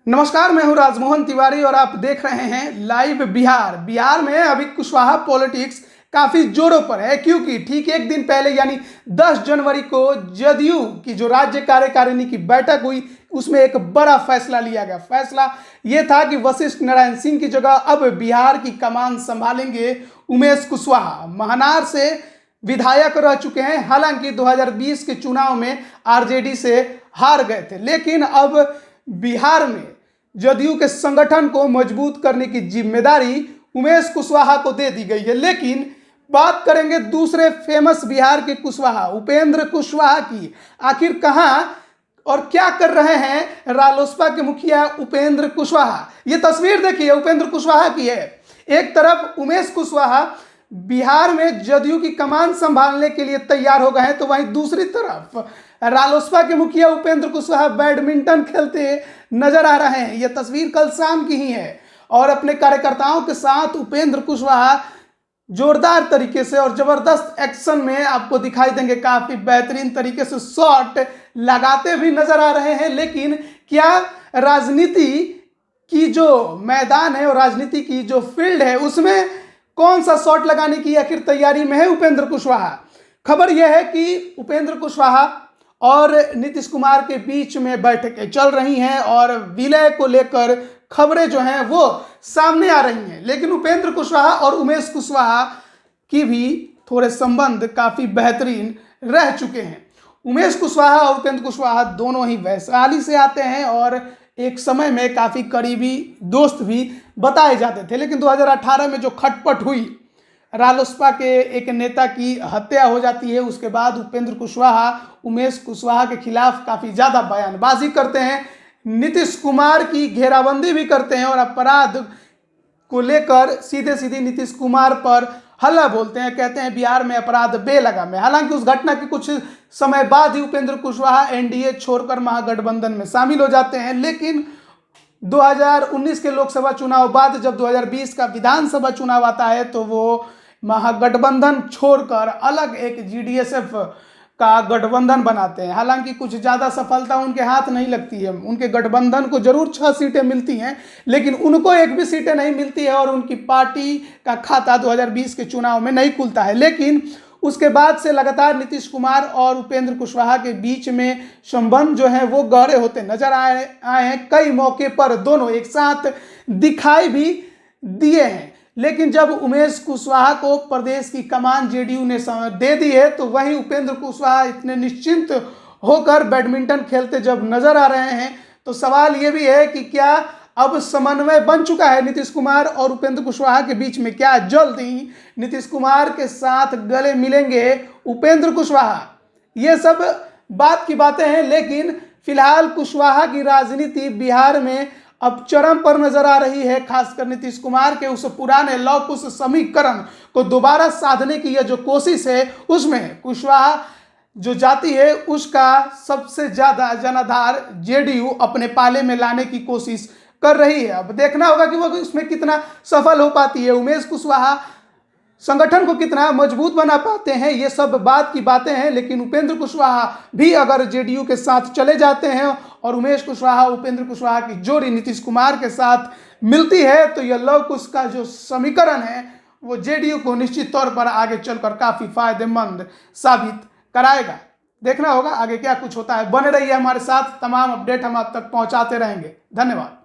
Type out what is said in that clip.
नमस्कार, मैं हूं राजमोहन तिवारी और आप देख रहे हैं लाइव बिहार। बिहार में अभी कुशवाहा पॉलिटिक्स काफी जोरों पर है, क्योंकि ठीक एक दिन पहले यानी 10 जनवरी को जदयू की जो राज्य कार्यकारिणी की बैठक हुई, उसमें एक बड़ा फैसला लिया गया। फैसला यह था कि वशिष्ठ नारायण सिंह की जगह अब बिहार की कमान संभालेंगे उमेश कुशवाहा। महनार से विधायक रह चुके हैं, हालांकि 2020 के चुनाव में आरजेडी से हार गए थे, लेकिन अब बिहार में जदयू के संगठन को मजबूत करने की जिम्मेदारी उमेश कुशवाहा को दे दी गई है। लेकिन बात करेंगे दूसरे फेमस बिहार के कुशवाहा, उपेंद्र कुशवाहा की। आखिर कहां और क्या कर रहे हैं रालोसपा के मुखिया उपेंद्र कुशवाहा। ये तस्वीर देखिए, उपेंद्र कुशवाहा की है। एक तरफ उमेश कुशवाहा बिहार में जदयू की कमान संभालने के लिए तैयार हो गए हैं, तो वहीं दूसरी तरफ रालोसपा के मुखिया उपेंद्र कुशवाहा बैडमिंटन खेलते नजर आ रहे हैं। यह तस्वीर कल शाम की ही है और अपने कार्यकर्ताओं के साथ उपेंद्र कुशवाहा जोरदार तरीके से और जबरदस्त एक्शन में आपको दिखाई देंगे। काफी बेहतरीन तरीके से शॉट लगाते भी नजर आ रहे हैं। लेकिन क्या राजनीति की जो मैदान है और राजनीति की जो फील्ड है, उसमें कौन सा शॉट लगाने की आखिर तैयारी में है उपेंद्र कुशवाहा? खबर यह है कि उपेंद्र कुशवाहा और नीतीश कुमार के बीच में बैठकें चल रही हैं और विलय को लेकर खबरें जो हैं वो सामने आ रही हैं। लेकिन उपेंद्र कुशवाहा और उमेश कुशवाहा की भी थोड़े संबंध काफ़ी बेहतरीन रह चुके हैं। उमेश कुशवाहा और उपेंद्र कुशवाहा दोनों ही वैशाली से आते हैं और एक समय में काफ़ी करीबी दोस्त भी बताए जाते थे। लेकिन 2018 में जो खटपट हुई, रालोसपा के एक नेता की हत्या हो जाती है, उसके बाद उपेंद्र कुशवाहा उमेश कुशवाहा के खिलाफ काफ़ी ज़्यादा बयानबाजी करते हैं, नीतीश कुमार की घेराबंदी भी करते हैं और अपराध को लेकर सीधे सीधे नीतीश कुमार पर हल्ला बोलते हैं। कहते हैं बिहार में अपराध बेलगाम है। हालांकि उस घटना के कुछ समय बाद ही उपेंद्र कुशवाहा एनडीए छोड़कर महागठबंधन में शामिल हो जाते हैं। लेकिन 2019 के लोकसभा चुनाव बाद जब 2020 का विधानसभा चुनाव आता है, तो वो महागठबंधन छोड़कर अलग एक जीडीएसएफ का गठबंधन बनाते हैं। हालांकि कुछ ज़्यादा सफलता उनके हाथ नहीं लगती है। उनके गठबंधन को जरूर 6 सीटें मिलती हैं, लेकिन उनको एक भी सीटें नहीं मिलती है और उनकी पार्टी का खाता 2020 के चुनाव में नहीं खुलता है। लेकिन उसके बाद से लगातार नीतीश कुमार और उपेंद्र कुशवाहा के बीच में संबंध जो है वो गहरे होते नजर आए हैं। कई मौके पर दोनों एक साथ दिखाई भी दिए हैं। लेकिन जब उमेश कुशवाहा को प्रदेश की कमान जेडीयू ने दे दी है, तो वहीं उपेंद्र कुशवाहा इतने निश्चिंत होकर बैडमिंटन खेलते जब नजर आ रहे हैं, तो सवाल ये भी है कि क्या अब समन्वय बन चुका है नीतीश कुमार और उपेंद्र कुशवाहा के बीच में? क्या जल्द ही नीतीश कुमार के साथ गले मिलेंगे उपेंद्र कुशवाहा? ये सब बात की बातें हैं। लेकिन फिलहाल कुशवाहा की राजनीति बिहार में अब चरम पर नजर आ रही है। खासकर नीतीश कुमार के उस पुराने लव कुश समीकरण को दोबारा साधने की यह जो कोशिश है, उसमें कुशवाहा जो जाति है उसका सबसे ज्यादा जनाधार जेडीयू अपने पाले में लाने की कोशिश कर रही है। अब देखना होगा कि वो उसमें कितना सफल हो पाती है, उमेश कुशवाहा संगठन को कितना मजबूत बना पाते हैं। ये सब बात की बातें हैं। लेकिन उपेंद्र कुशवाहा भी अगर जेडीयू के साथ चले जाते हैं और उमेश कुशवाहा उपेंद्र कुशवाहा की जोड़ी नीतीश कुमार के साथ मिलती है, तो यह लव कुश का जो समीकरण है वो जेडीयू को निश्चित तौर पर आगे चलकर काफी फायदेमंद साबित कराएगा। देखना होगा आगे क्या कुछ होता है। बने रहिए हमारे साथ, तमाम अपडेट हम आप तक पहुंचाते रहेंगे। धन्यवाद।